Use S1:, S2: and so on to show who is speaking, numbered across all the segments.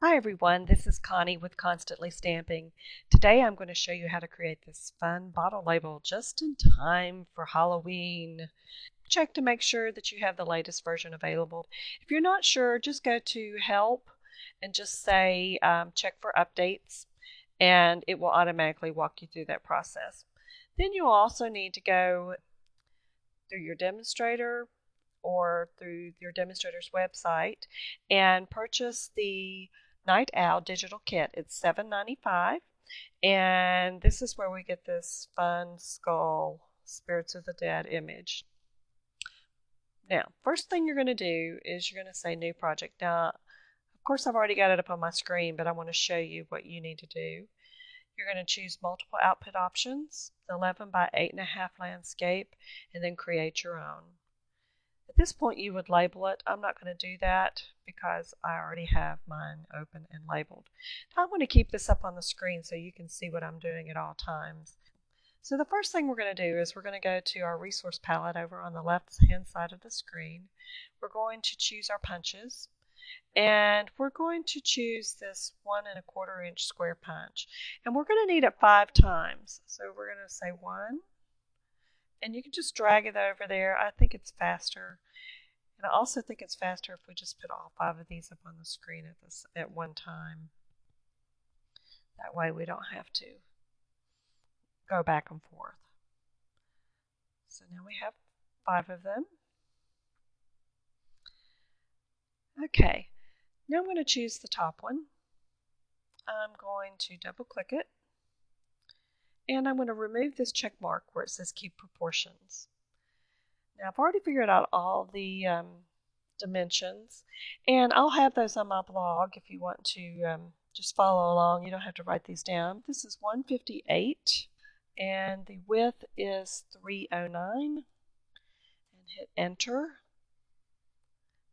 S1: Hi everyone, this is Connie with Constantly Stamping. Today I'm going to show you how to create this fun bottle label just in time for Halloween. Check to make sure that you have the latest version available. If you're not sure, just go to Help and just say check for updates, and it will automatically walk you through that process. Then you'll also need to go through your demonstrator or through your demonstrator's website and purchase the Night Owl digital kit. It's $7.95, and this is where we get this fun skull Spirits of the Dead image. Now, first thing you're going to do is you're going to say New Project. Now, of course, I've already got it up on my screen, but I want to show you what you need to do. You're going to choose multiple output options, the 11 by 8.5 landscape, and then create your own. At this point you would label it. I'm not going to do that because I already have mine open and labeled. Now I'm going to keep this up on the screen so you can see what I'm doing at all times. So the first thing we're going to do is we're going to go to our resource palette over on the left hand side of the screen. We're going to choose our punches, and we're going to choose this 1¼ inch square punch, and we're going to need it 5 times. So we're going to say 1, and you can just drag it over there. I think it's faster. And I also think it's faster if we just put all 5 of these up on the screen at one time. That way we don't have to go back and forth. So now we have 5 of them. Okay, now I'm going to choose the top one. I'm going to double click it, and I'm going to remove this check mark where it says keep proportions. Now I've already figured out all the dimensions, and I'll have those on my blog if you want to just follow along. You don't have to write these down. This is 158, and the width is 309, and hit enter,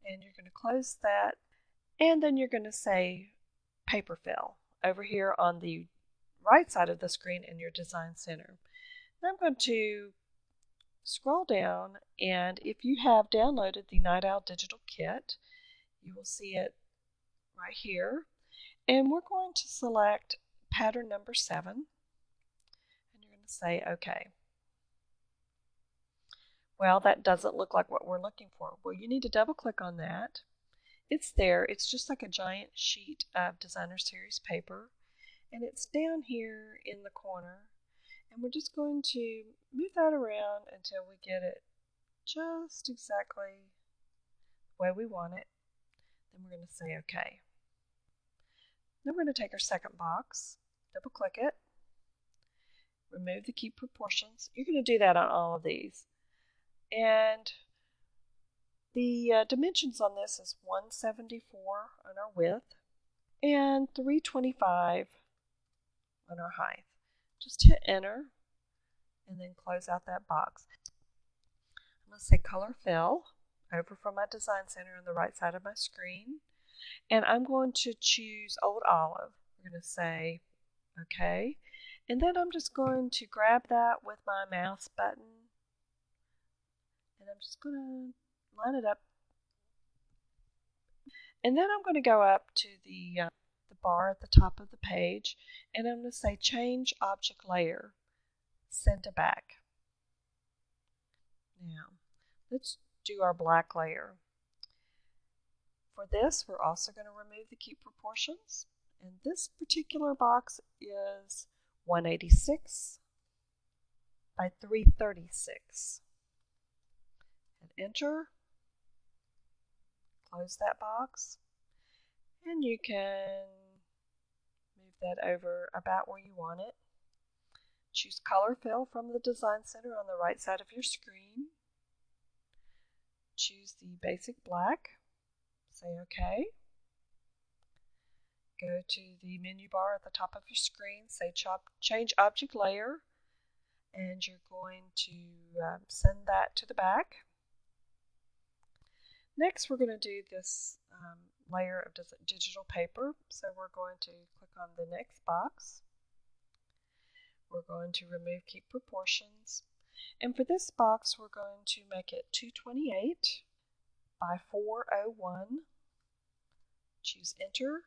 S1: and you're going to close that, and then you're going to say paper fill over here on the right side of the screen in your design center. Now I'm going to scroll down, and if you have downloaded the Night Owl digital kit, you will see it right here, and we're going to select pattern number 7, and you're going to say OK. Well, that doesn't look like what we're looking for. Well, you need to double click on that. It's there. It's just like a giant sheet of designer series paper, and it's down here in the corner, and we're just going to move that around until we get it just exactly the way we want it. Then we're going to say OK. Then we're going to take our second box, double click it, remove the keep proportions. You're going to do that on all of these. And the dimensions on this is 174 on our width and 325 on our height. Just hit enter and then close out that box. I'm going to say color fill over from my design center on the right side of my screen, and I'm going to choose Old Olive. We're going to say OK, and then I'm just going to grab that with my mouse button, and I'm just going to line it up, and then I'm going to go up to the bar at the top of the page, and I'm going to say change object layer, send to back. Now let's do our black layer. For this, we're also going to remove the keep proportions, and this particular box is 186 by 336. And enter, close that box, and you can move that over about where you want it. Choose color fill from the design center on the right side of your screen. Choose the basic black, say OK. Go to the menu bar at the top of your screen, say change object layer, and you're going to send that to the back. Next, we're going to do this layer of digital paper, so we're going to click on the next box. We're going to remove keep proportions, and for this box we're going to make it 228 by 401. Choose enter,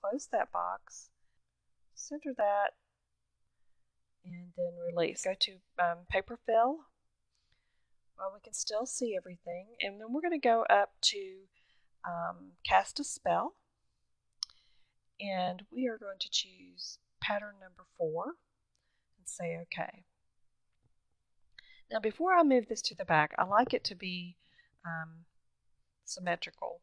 S1: close that box, center that, and then release. Go to paper fill. Well, we can still see everything, and then we're going to go up to cast a spell, and we are going to choose pattern number 4 and say OK. Now before I move this to the back, I like it to be symmetrical.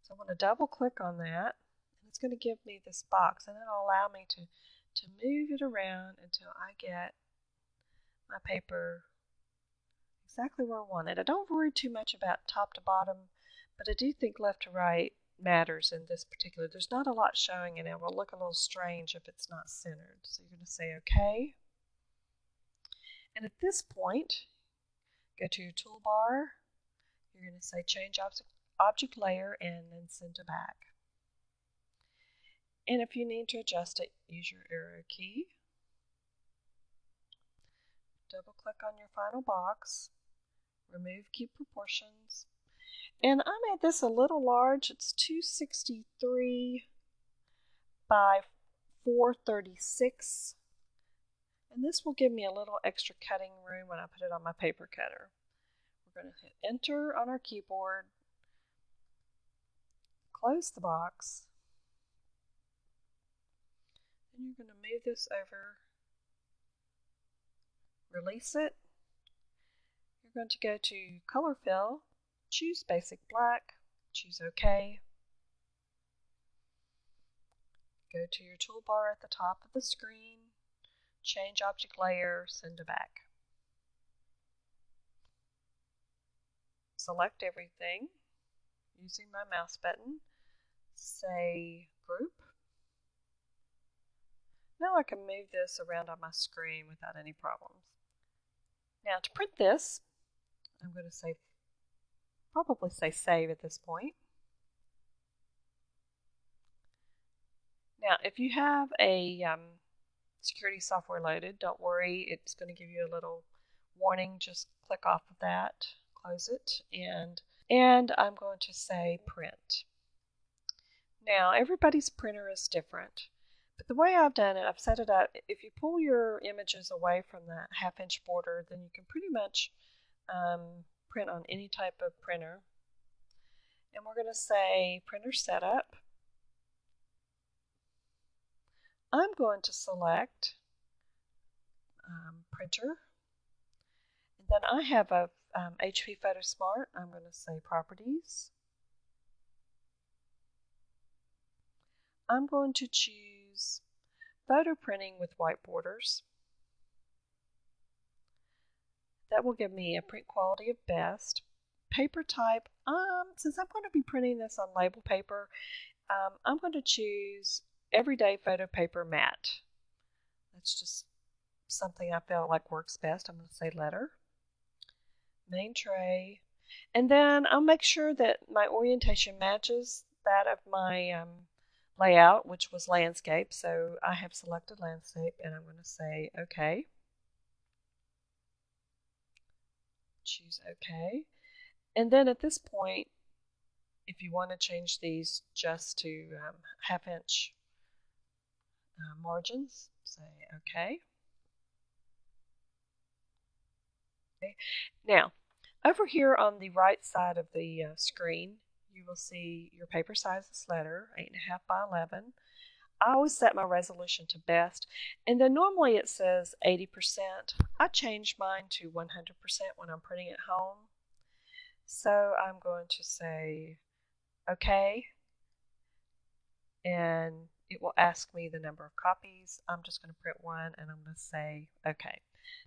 S1: So I'm going to double click on that, and it's going to give me this box, and it'll allow me to move it around until I get my paper exactly where I want it. I don't worry too much about top to bottom, but I do think left to right matters in this particular. There's not a lot showing, and it will look a little strange if it's not centered. So you're going to say OK. And at this point, go to your toolbar. You're going to say change object layer and then send to back. And if you need to adjust it, use your arrow key. Double click on your final box. Remove key proportions. And I made this a little large. It's 263 by 436. And this will give me a little extra cutting room when I put it on my paper cutter. We're going to hit enter on our keyboard, close the box, and you're going to move this over, release it. You're going to go to color fill, choose basic black, choose OK. Go to your toolbar at the top of the screen, change object layer, send to back. Select everything using my mouse button, say group. Now I can move this around on my screen without any problems. Now to print this, I'm going to probably say save at this point. Now if you have a security software loaded, don't worry, it's going to give you a little warning. Just click off of that, close it, and I'm going to say print. Now everybody's printer is different, but the way I've done it, I've set it up, if you pull your images away from that 1/2 inch border, then you can pretty much print on any type of printer. And we're going to say printer setup. I'm going to select printer, and then I have a HP PhotoSmart. I'm going to say properties. I'm going to choose photo printing with white borders. That will give me a print quality of best. Paper type, since I'm going to be printing this on label paper, I'm going to choose everyday photo paper matte. That's just something I feel like works best. I'm going to say letter, main tray, and then I'll make sure that my orientation matches that of my layout, which was landscape. So I have selected landscape, and I'm going to say OK. Choose OK. And then at this point, if you want to change these just to 1/2 inch margins, say OK. Okay. Now, over here on the right side of the screen, you will see your paper sizes letter, 8.5 by 11. I always set my resolution to best, and then normally it says 80%. I change mine to 100% when I'm printing at home. So I'm going to say OK, and it will ask me the number of copies. I'm just going to print one, and I'm going to say OK.